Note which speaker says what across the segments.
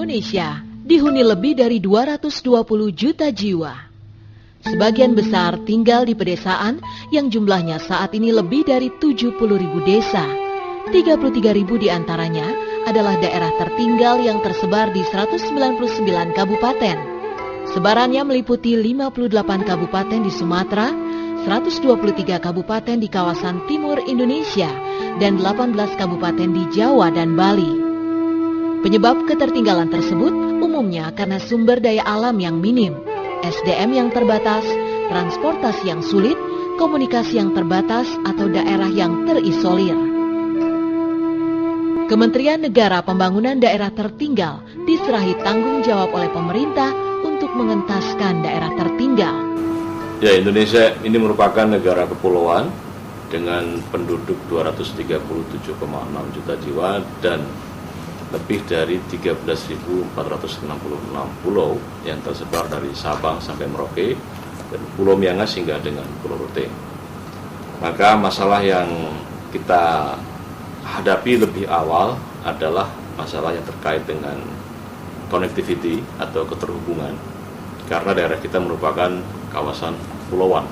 Speaker 1: Indonesia dihuni lebih dari 220 juta jiwa. Sebagian besar tinggal di pedesaan yang jumlahnya saat ini lebih dari 70.000 desa. 33.000 diantaranya adalah daerah tertinggal yang tersebar di 199 kabupaten. Sebarannya meliputi 58 kabupaten di Sumatera, 123 kabupaten di kawasan timur Indonesia, dan 18 kabupaten di Jawa dan Bali. Penyebab ketertinggalan tersebut umumnya karena sumber daya alam yang minim, SDM yang terbatas, transportasi yang sulit, komunikasi yang terbatas, atau daerah yang terisolir. Kementerian Negara Pembangunan Daerah Tertinggal diserahi tanggung jawab oleh pemerintah untuk mengentaskan daerah tertinggal.
Speaker 2: Ya, Indonesia ini merupakan negara kepulauan dengan penduduk 237,6 juta jiwa dan lebih dari 13.466 pulau yang tersebar dari Sabang sampai Merauke dan Pulau Miangas hingga dengan Pulau Rote. Maka masalah yang kita hadapi lebih awal adalah masalah yang terkait dengan connectivity atau keterhubungan, karena daerah kita merupakan kawasan kepulauan.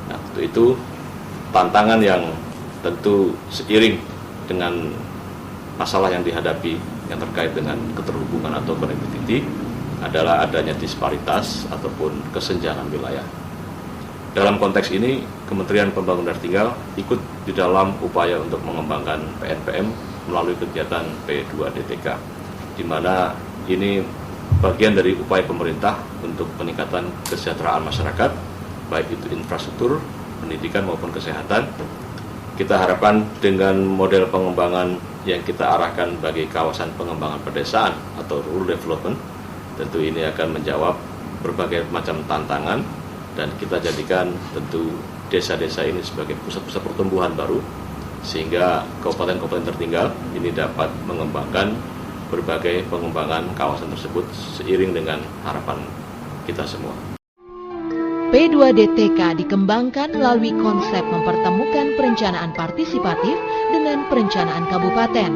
Speaker 2: Nah, untuk itu tantangan yang tentu seiring dengan masalah yang dihadapi yang terkait dengan keterhubungan atau connectivity adalah adanya disparitas ataupun kesenjangan wilayah. Dalam konteks ini, Kementerian Pembangunan Tertinggal ikut di dalam upaya untuk mengembangkan PNPM melalui kegiatan P2DTK, di mana ini bagian dari upaya pemerintah untuk peningkatan kesejahteraan masyarakat, baik itu infrastruktur, pendidikan maupun kesehatan. Kita harapkan dengan model pengembangan yang kita arahkan bagi kawasan pengembangan pedesaan atau rural development, tentu ini akan menjawab berbagai macam tantangan dan kita jadikan tentu desa-desa ini sebagai pusat-pusat pertumbuhan baru, sehingga kabupaten-kabupaten tertinggal ini dapat mengembangkan berbagai pengembangan kawasan tersebut seiring dengan harapan kita semua.
Speaker 1: P2DTK dikembangkan melalui konsep mempertemukan perencanaan partisipatif dengan perencanaan kabupaten.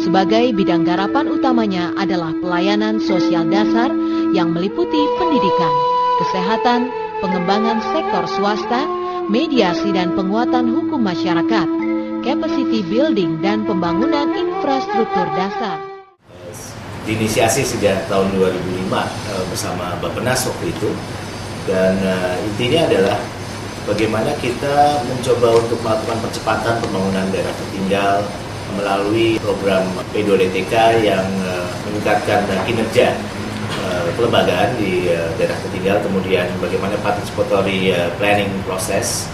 Speaker 1: Sebagai bidang garapan utamanya adalah pelayanan sosial dasar yang meliputi pendidikan, kesehatan, pengembangan sektor swasta, mediasi dan penguatan hukum masyarakat, capacity building dan pembangunan infrastruktur dasar.
Speaker 3: Diinisiasi sejak tahun 2005 bersama Bappenas waktu itu. Dan intinya adalah bagaimana kita mencoba untuk melakukan percepatan pembangunan daerah tertinggal melalui program P2DTK yang meningkatkan kinerja kelembagaan di daerah tertinggal, kemudian bagaimana participatory planning proses,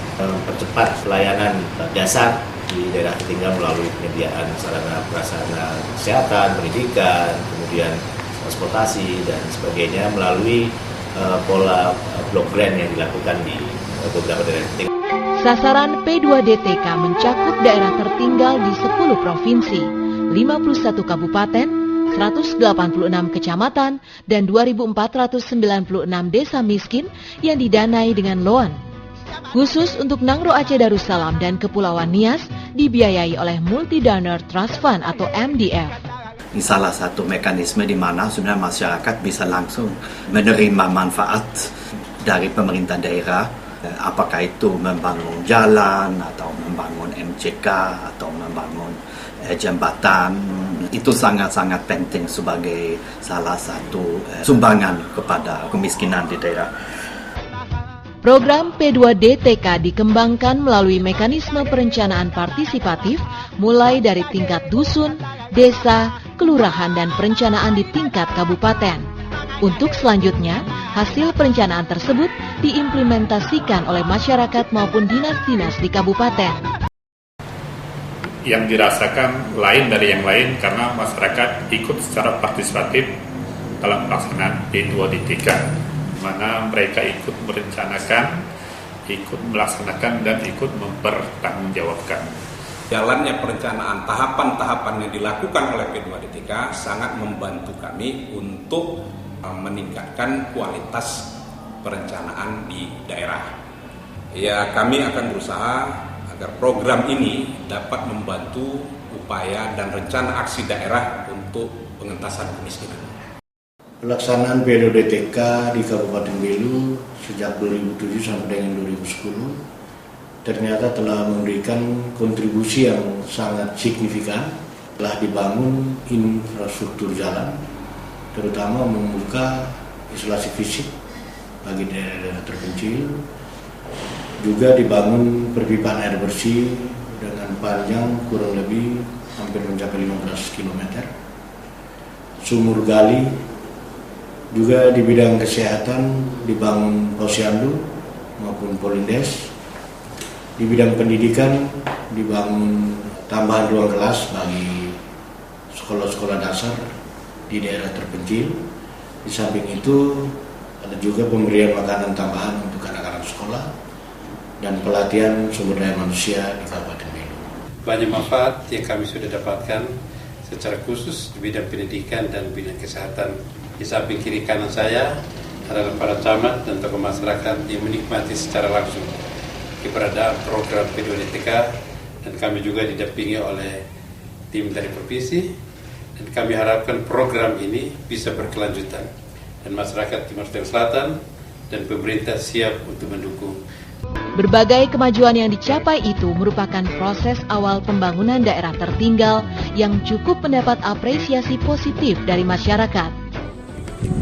Speaker 3: percepat pelayanan dasar di daerah tertinggal melalui penyediaan sarana prasarana kesehatan, pendidikan, kemudian transportasi dan sebagainya melalui pola blok grant yang dilakukan di beberapa daerah tertinggal.
Speaker 1: Sasaran P2DTK mencakup daerah tertinggal di 10 provinsi, 51 kabupaten, 186 kecamatan, dan 2.496 desa miskin yang didanai dengan loan. Khusus untuk Nangro Aceh Darussalam dan Kepulauan Nias dibiayai oleh Multi Donor Trust Fund atau MDF.
Speaker 4: Ini salah satu mekanisme di mana sebenarnya masyarakat bisa langsung menerima manfaat dari pemerintah daerah, apakah itu membangun jalan atau membangun MCK atau membangun jembatan. Itu sangat-sangat penting sebagai salah satu sumbangan kepada kemiskinan di daerah.
Speaker 1: Program P2DTK dikembangkan melalui mekanisme perencanaan partisipatif mulai dari tingkat dusun, desa, kelurahan, dan perencanaan di tingkat kabupaten. Untuk selanjutnya, hasil perencanaan tersebut diimplementasikan oleh masyarakat maupun dinas-dinas di kabupaten.
Speaker 5: Yang dirasakan lain dari yang lain karena masyarakat ikut secara partisipatif dalam pelaksanaan P2DTK, mana mereka ikut merencanakan, ikut melaksanakan, dan ikut mempertanggungjawabkan.
Speaker 6: Jalannya perencanaan tahapan-tahapan yang dilakukan oleh P2DTK sangat membantu kami untuk meningkatkan kualitas perencanaan di daerah. Ya, kami akan berusaha agar program ini dapat membantu upaya dan rencana aksi daerah untuk pengentasan kemiskinan.
Speaker 7: Pelaksanaan PDODTK di Kabupaten Belu sejak 2007 sampai dengan 2010 ternyata telah memberikan kontribusi yang sangat signifikan. Telah dibangun infrastruktur jalan, terutama membuka isolasi fisik bagi daerah-daerah terpencil. Juga dibangun perpipaan air bersih dengan panjang kurang lebih hampir mencapai 15 km. Sumur gali. Juga di bidang kesehatan dibangun posyandu maupun polindes. Di bidang pendidikan dibangun tambahan ruang kelas bagi sekolah-sekolah dasar di daerah terpencil. Di samping itu ada juga pemberian makanan tambahan untuk anak-anak sekolah dan pelatihan sumber daya manusia di Kabupaten Belu.
Speaker 8: Banyak manfaat yang kami sudah dapatkan secara khusus di bidang pendidikan dan bidang kesehatan. Di samping kiri kanan saya adalah para camat dan tokoh masyarakat yang menikmati secara langsung keberadaan program PDODTK, dan kami juga didampingi oleh tim dari provinsi, dan kami harapkan program ini bisa berkelanjutan dan masyarakat Timur Tengah Selatan dan pemerintah siap untuk mendukung.
Speaker 1: Berbagai kemajuan yang dicapai itu merupakan proses awal pembangunan daerah tertinggal yang cukup mendapat apresiasi positif dari masyarakat.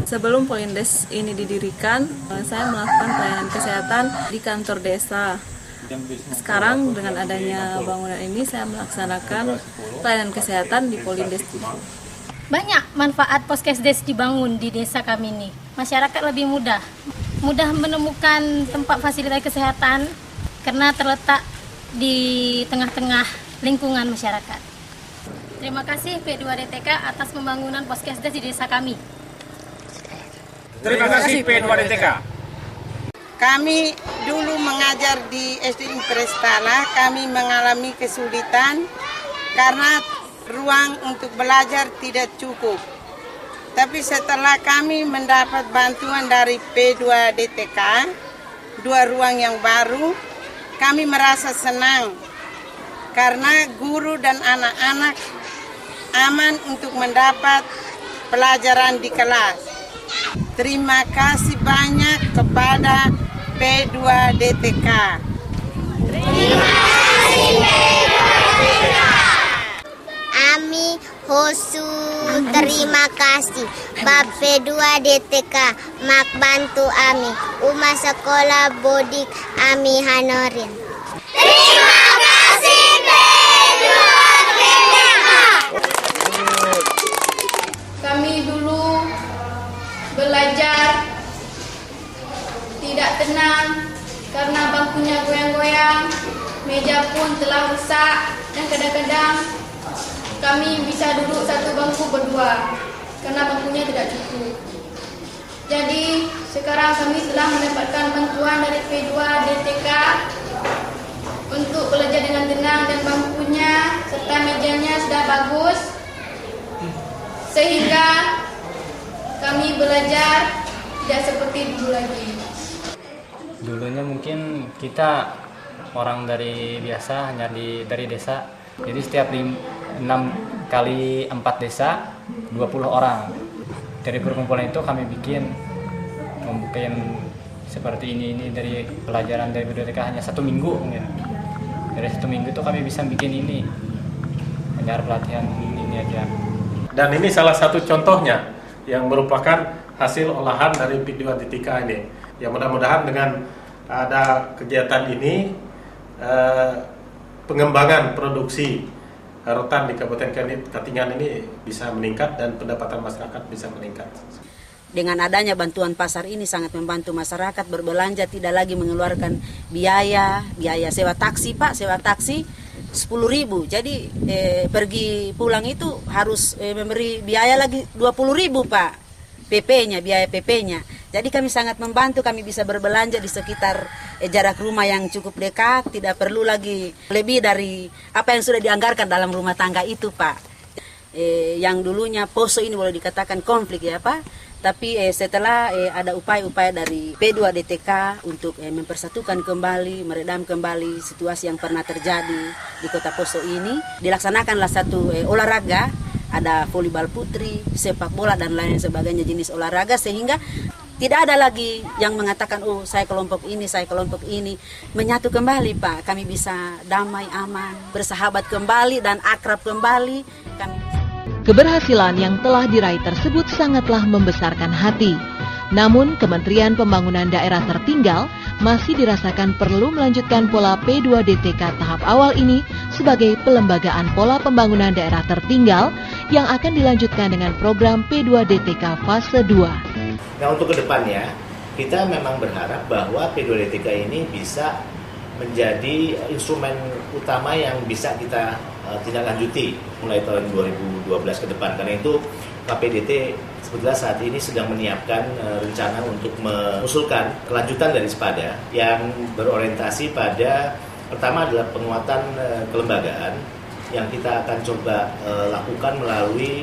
Speaker 9: Sebelum Polindes ini didirikan, saya melakukan pelayanan kesehatan di kantor desa. Sekarang dengan adanya bangunan ini, saya melaksanakan pelayanan kesehatan di Polindes.
Speaker 10: Banyak manfaat Poskesdes dibangun di desa kami ini. Masyarakat lebih mudah menemukan tempat fasilitas kesehatan karena terletak di tengah-tengah lingkungan masyarakat. Terima kasih P2DTK atas pembangunan Poskesdes di desa kami.
Speaker 11: Terima kasih P2DTK.
Speaker 12: Kami dulu mengajar di SD Prestala, kami mengalami kesulitan karena ruang untuk belajar tidak cukup. Tapi setelah kami mendapat bantuan dari P2DTK, 2 ruang yang baru, kami merasa senang karena guru dan anak-anak aman untuk mendapat pelajaran di kelas. Terima kasih banyak kepada P2DTK.
Speaker 13: Terima kasih P2DTK. Ami Hosu, terima kasih Bab P2DTK mak bantu Ami Uma sekolah bodik Ami Hanorin. Terima kasih P2DTK.
Speaker 14: Kami dulu belajar tidak tenang karena bangkunya goyang-goyang, meja pun telah rusak, dan kadang-kadang kami bisa duduk satu bangku berdua karena bangkunya tidak cukup. Jadi sekarang kami telah mendapatkan bantuan dari P2DTK untuk belajar dengan tenang, dan bangkunya serta mejanya sudah bagus sehingga kami belajar tidak seperti dulu lagi.
Speaker 15: Dulunya mungkin kita orang dari biasa, hanya dari desa. Jadi setiap 6 kali 4 desa, 20 orang. Dari perkumpulan itu kami bikin seperti ini dari pelajaran dari PDODTK hanya 1 minggu. Mungkin. Dari 1 minggu itu kami bisa bikin ini. Hanya pelatihan ini aja.
Speaker 11: Dan ini salah satu contohnya yang merupakan hasil olahan dari P2DTK ini. Ya, mudah-mudahan dengan ada kegiatan ini pengembangan produksi rotan di Kabupaten Katingan ini bisa meningkat dan pendapatan masyarakat bisa meningkat.
Speaker 16: Dengan adanya bantuan pasar ini sangat membantu masyarakat berbelanja, tidak lagi mengeluarkan biaya sewa taksi, Pak, sewa taksi 10.000. Jadi pergi pulang itu harus memberi biaya lagi 20.000, Pak. PP-nya, biaya PP-nya. Jadi kami sangat membantu, kami bisa berbelanja di sekitar jarak rumah yang cukup dekat, tidak perlu lagi lebih dari apa yang sudah dianggarkan dalam rumah tangga itu, Pak. Yang dulunya poso ini boleh dikatakan konflik ya, Pak. Tapi setelah ada upaya-upaya dari P2DTK untuk mempersatukan kembali, meredam kembali situasi yang pernah terjadi di Kota Poso ini, dilaksanakanlah satu olahraga ada volleyball putri, sepak bola dan lain sebagainya jenis olahraga, sehingga tidak ada lagi yang mengatakan, oh saya kelompok ini, saya kelompok ini. Menyatu kembali Pak, kami bisa damai, aman, bersahabat kembali dan akrab kembali.
Speaker 1: Keberhasilan yang telah diraih tersebut sangatlah membesarkan hati. Namun Kementerian Pembangunan Daerah Tertinggal masih dirasakan perlu melanjutkan pola P2DTK tahap awal ini sebagai pelembagaan pola pembangunan daerah tertinggal yang akan dilanjutkan dengan program P2DTK fase 2.
Speaker 3: Nah, untuk kedepannya kita memang berharap bahwa P2DTK ini bisa menjadi instrumen utama yang bisa kita tindak lanjuti mulai tahun 2012 ke depan. Karena itu KPDT sebetulnya saat ini sedang menyiapkan rencana untuk mengusulkan kelanjutan dari SPADA yang berorientasi pada pertama adalah penguatan kelembagaan yang kita akan coba lakukan melalui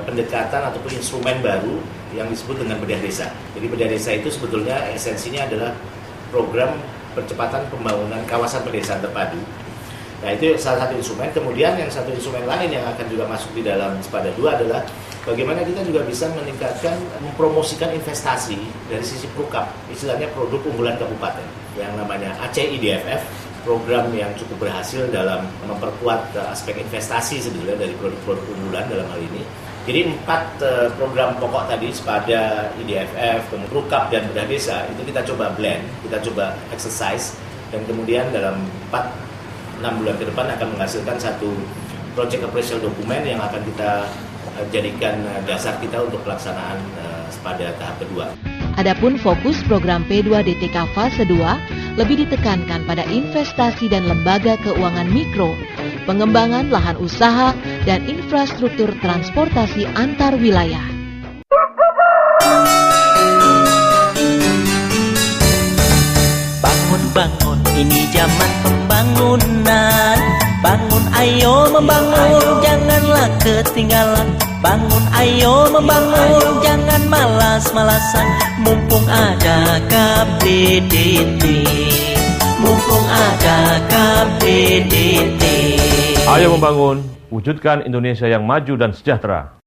Speaker 3: pendekatan ataupun instrumen baru yang disebut dengan bedah desa. Jadi bedah desa itu sebetulnya esensinya adalah program percepatan pembangunan kawasan pedesaan terpadu. Nah, itu salah satu instrumen. Kemudian yang satu instrumen lain yang akan juga masuk di dalam SPADA 2 adalah bagaimana kita juga bisa meningkatkan, mempromosikan investasi dari sisi PRUKAP, istilahnya produk unggulan kabupaten, yang namanya Aceh IDFF, program yang cukup berhasil dalam memperkuat aspek investasi sebetulnya dari produk-produk unggulan dalam hal ini. Jadi 4 program pokok tadi, SPADA, IDFF, PRUKAP, dan bedah desa, itu kita coba blend, kita coba exercise, dan kemudian dalam 6 bulan ke depan akan menghasilkan satu project appraisal dokumen yang akan kita jadikan dasar kita untuk pelaksanaan SPADA tahap kedua.
Speaker 1: Adapun fokus program P2DTK fase 2 lebih ditekankan pada investasi dan lembaga keuangan mikro, pengembangan lahan usaha, dan infrastruktur transportasi antar wilayah.
Speaker 17: Bangun, ini zaman pembangunan. Bangun, ayo membangun, janganlah ketinggalan. Bangun, ayo membangun, jangan malas-malasan. Mumpung ada KPDT, mumpung ada KPDT.
Speaker 18: Ayo membangun, wujudkan Indonesia yang maju dan sejahtera.